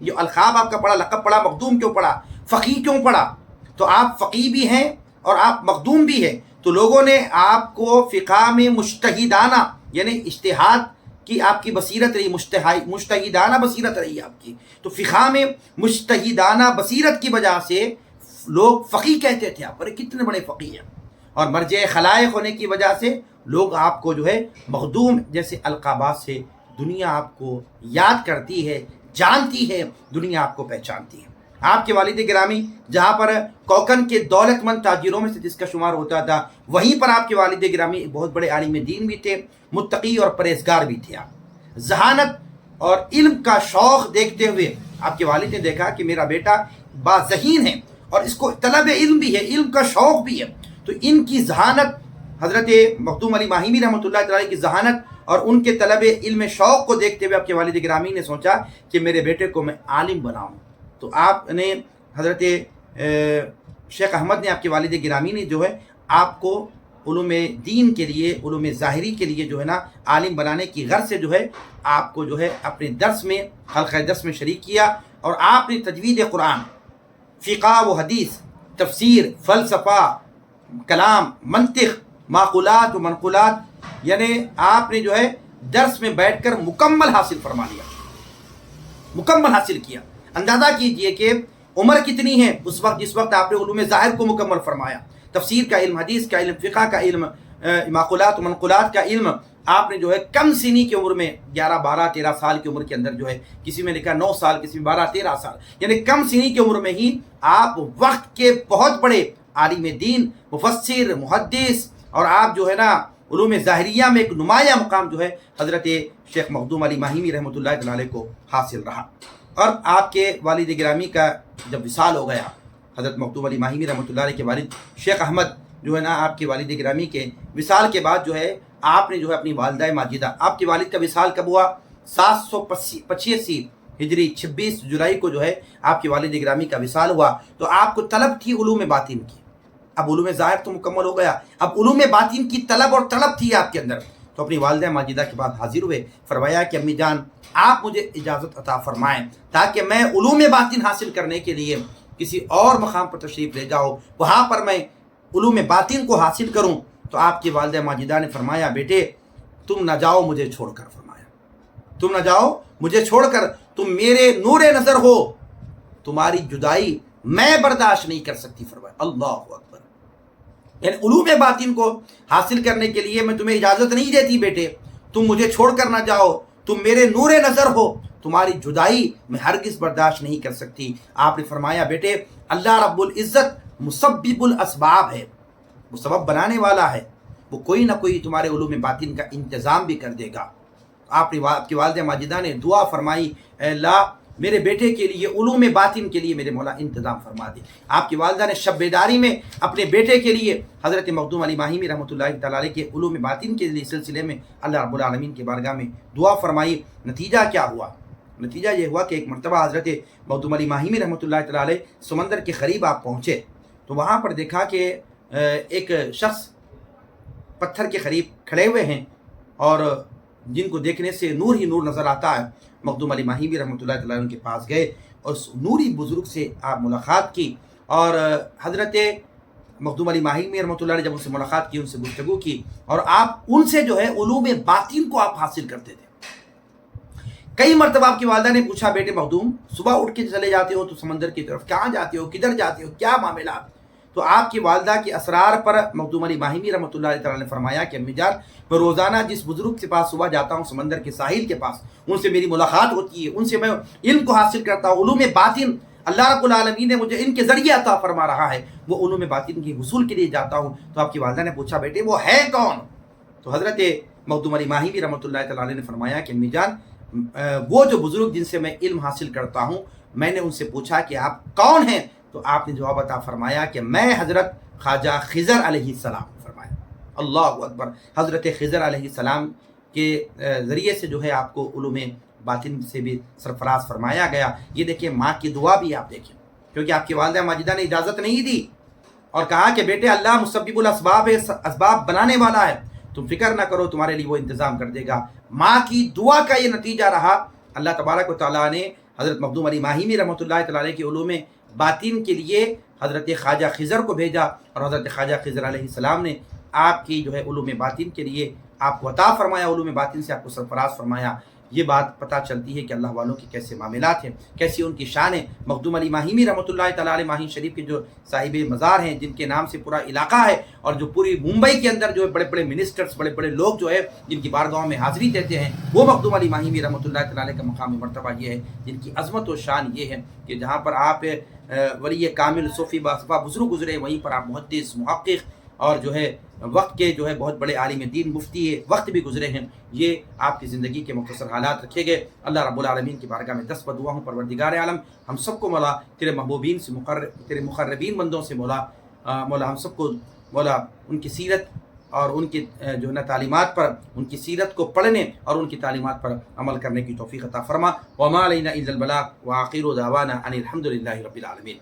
یہ الخاب آپ کا پڑھا، لقب پڑھا، مخدوم کیوں پڑھا، فقیہ کیوں پڑھا؟ تو آپ فقیہ بھی ہیں اور آپ مخدوم بھی ہیں، تو لوگوں نے آپ کو فقہ میں مجتہدانہ یعنی اجتہاد کی آپ کی بصیرت رہی، مجتہدانہ بصیرت رہی آپ کی، تو فقہ میں مجتہدانہ بصیرت کی وجہ سے لوگ فقیہ کہتے تھے، آپ کتنے بڑے فقیہ ہیں، اور مرجع خلائق ہونے کی وجہ سے لوگ آپ کو جو ہے مخدوم جیسے القابات سے دنیا آپ کو یاد کرتی ہے، جانتی ہے، دنیا آپ کو پہچانتی ہے۔ آپ کے والد گرامی جہاں پر کوکن کے دولت مند تاجروں میں سے جس کا شمار ہوتا تھا، وہیں پر آپ کے والد گرامی بہت بڑے عالم دین بھی تھے، متقی اور پرہیزگار بھی تھے۔ آپ ذہانت اور علم کا شوق دیکھتے ہوئے آپ کے والد نے دیکھا کہ میرا بیٹا باذہین ہے اور اس کو طلب علم بھی ہے، علم کا شوق بھی ہے، تو ان کی ذہانت، حضرت مخدوم علی ماہمی رحمۃ اللہ تعالی کی ذہانت اور ان کے طلب علم شوق کو دیکھتے ہوئے آپ کے والد گرامی نے سوچا کہ میرے بیٹے کو میں عالم بناؤں۔ تو آپ نے حضرت شیخ احمد نے، آپ کے والد گرامی نے جو ہے آپ کو علوم دین کے لیے، علوم ظاہری کے لیے جو ہے نا عالم بنانے کی غرض سے جو ہے آپ کو جو ہے اپنے درس میں، حلقہ درس میں شریک کیا، اور آپ نے تجوید قرآن، فقہ و حدیث، تفسیر، فلسفہ، کلام، منطق، معقولات و منقولات، یعنی آپ نے جو ہے درس میں بیٹھ کر مکمل حاصل فرما لیا، مکمل حاصل کیا۔ اندازہ کیجئے کہ عمر کتنی ہے اس وقت جس وقت آپ نے علوم ظاہر کو مکمل فرمایا، تفسیر کا علم، حدیث کا علم، فقہ کا علم، معقولات و منقولات کا علم آپ نے جو ہے کم سنی کی عمر میں 11 12 13 سال کی عمر کے اندر جو ہے، کسی میں لکھا 9 سال، کسی میں 12 13 سال، یعنی کم سنی کی عمر میں ہی آپ وقت کے بہت بڑے عالم دین، مفسر، محدث، اور آپ جو ہے نا علوم ظاہریہ میں ایک نمایاں مقام جو ہے حضرت شیخ مخدوم علی ماہمی رحمۃ اللہ علیہ کو حاصل رہا۔ اور آپ کے والد گرامی کا جب وصال ہو گیا، حضرت مخدوم علی ماہمی رحمۃ اللہ علیہ کے والد شیخ احمد جو ہے نا آپ کے والد گرامی کے وصال کے بعد جو ہے آپ نے جو ہے اپنی والدہ ماجدہ، آپ کے والد کا وصال کب ہوا؟ 785 ہجری 26 جولائی کو جو ہے آپ کے والد گرامی کا وصال ہوا۔ تو آپ کو طلب تھی علوم باطن کی، اب علوم ظاہر تو مکمل ہو گیا، اب علوم باطن کی طلب اور طلب تھی آپ کے اندر، تو اپنی والدہ ماجدہ کے بعد حاضر ہوئے، فرمایا کہ امی جان آپ مجھے اجازت عطا فرمائیں تاکہ میں علوم باطن حاصل کرنے کے لیے کسی اور مقام پر تشریف لے جاؤ، وہاں پر میں علوم باطن کو حاصل کروں۔ تو آپ کی والدہ ماجدہ نے فرمایا بیٹے تم نہ جاؤ مجھے چھوڑ کر، فرمایا تم نہ جاؤ مجھے چھوڑ کر، تم میرے نور نظر ہو، تمہاری جدائی میں برداشت نہیں کر سکتی، فرمایا اللہ اکبر، یعنی علوم باطن کو حاصل کرنے کے لیے میں تمہیں اجازت نہیں دیتی بیٹے، تم مجھے چھوڑ کر نہ جاؤ، تم میرے نور نظر ہو، تمہاری جدائی میں ہرگز برداشت نہیں کر سکتی۔ آپ نے فرمایا بیٹے اللہ رب العزت مسبب الاسباب ہے، وہ سبب بنانے والا ہے، وہ کوئی نہ کوئی تمہارے علوم باطن کا انتظام بھی کر دے گا۔ آپ کی والدہ ماجدہ نے دعا فرمائی، اے اللہ میرے بیٹے کے لیے علوم باطن کے لیے میرے مولا انتظام فرما دے۔ آپ کی والدہ نے شب بیداری میں اپنے بیٹے کے لیے حضرت مخدوم علی ماہمی رحمۃ اللہ تعالی علیہ کے علوم باطن کے سلسلے میں اللہ رب العالمین کی بارگاہ میں دعا فرمائی۔ نتیجہ کیا ہوا؟ نتیجہ یہ ہوا کہ ایک مرتبہ حضرت مخدوم علی ماہمی رحمۃ اللہ تعالی علیہ سمندر کے قریب آپ پہنچے، تو وہاں پر دیکھا کہ ایک شخص پتھر کے قریب کھڑے ہوئے ہیں اور جن کو دیکھنے سے نور ہی نور نظر آتا ہے۔ مخدوم علی ماہمی رحمۃ اللہ تعالیٰ ان کے پاس گئے اور اس نوری بزرگ سے آپ ملاقات کی، اور حضرت مخدوم علی ماہمی رحمۃ اللہ نے جب ان سے ملاقات کی، ان سے گفتگو کی، اور آپ ان سے جو ہے علوم باطن کو آپ حاصل کرتے تھے۔ کئی مرتبہ آپ کی والدہ نے پوچھا بیٹے مخدوم صبح اٹھ کے چلے جاتے ہو تو سمندر کی طرف، کہاں جاتے ہو، کدھر جاتے ہو، کیا معاملات؟ تو آپ کی والدہ کے اسرار پر مخدوم علی ماہمی رحمۃ اللہ تعالیٰ نے فرمایا کہ امی جان میں روزانہ جس بزرگ کے پاس صبح جاتا ہوں سمندر کے ساحل کے پاس، ان سے میری ملاقات ہوتی ہے، ان سے میں علم کو حاصل کرتا ہوں، علوم باطن اللہ رب العالمین نے مجھے ان کے ذریعے عطا فرما رہا ہے، وہ علوم باطن کی حصول کے لیے جاتا ہوں۔ تو آپ کی والدہ نے پوچھا بیٹے وہ ہے کون؟ تو حضرت مخدوم علی ماہمی رحمۃ اللہ تعالیٰ نے فرمایا کہ امی جان وہ جو بزرگ جن سے میں علم حاصل کرتا ہوں، میں نے ان سے پوچھا کہ آپ کون ہیں؟ تو آپ نے جواب عطا فرمایا کہ میں حضرت خواجہ خضر علیہ السلام، فرمایا اللہ اکبر، حضرت خضر علیہ السلام کے ذریعے سے جو ہے آپ کو علوم باطن سے بھی سرفراز فرمایا گیا۔ یہ دیکھیں ماں کی دعا بھی آپ دیکھیں، کیونکہ آپ کی والدہ ماجدہ نے اجازت نہیں دی اور کہا کہ بیٹے اللہ مسبب الاسباب ہے، اسباب بنانے والا ہے، تم فکر نہ کرو، تمہارے لیے وہ انتظام کر دے گا۔ ماں کی دعا کا یہ نتیجہ رہا، اللہ تبارک و تعالیٰ نے حضرت مخدوم علی ماہیمی رحمۃ اللہ تعالی علیہ کے علوم باطن کے لیے حضرت خواجہ خضر کو بھیجا، اور حضرت خواجہ خضر علیہ السلام نے آپ کی جو ہے علوم باطن کے لیے آپ کو عطا فرمایا، علوم باطن سے آپ کو سرفراز فرمایا۔ یہ بات پتہ چلتی ہے کہ اللہ والوں کے کیسے معاملات ہیں، کیسی ان کی شان ہے۔ مخدوم علی ماہیمی رحمۃ اللہ تعالی علیہ ماہی شریف کے جو صاحب مزار ہیں، جن کے نام سے پورا علاقہ ہے، اور جو پوری ممبئی کے اندر جو ہے بڑے بڑے منسٹرز، بڑے بڑے لوگ جو ہے جن کی بارگاہوں میں حاضری دیتے ہیں، وہ مخدوم علی ماہیمی رحمۃ اللہ تعالی علیہ کا مقام مرتبہ یہ ہے، جن کی عظمت و شان یہ ہے کہ جہاں پر آپ ولی کامل صوفی باصفا بزرگ گزرے، وہیں پر آپ محدث، محقق اور جو ہے وقت کے جو ہے بہت بڑے عالم دین، مفتی وقت بھی گزرے ہیں۔ یہ آپ کی زندگی کے مختصر حالات رکھے گئے۔ اللہ رب العالمین کی بارگاہ میں دست بدعا ہوں، پروردگار عالم ہم سب کو مولا تیرے محبوبین سے تیرے مقربین بندوں سے مولا ہم سب کو مولا ان کی سیرت اور ان کی جو ہے نا تعلیمات پر، ان کی سیرت کو پڑھنے اور ان کی تعلیمات پر عمل کرنے کی توفیق عطا فرما۔ وما علینا الا البلاغ وآخر دعوانا ان الحمد للہ رب العالمین۔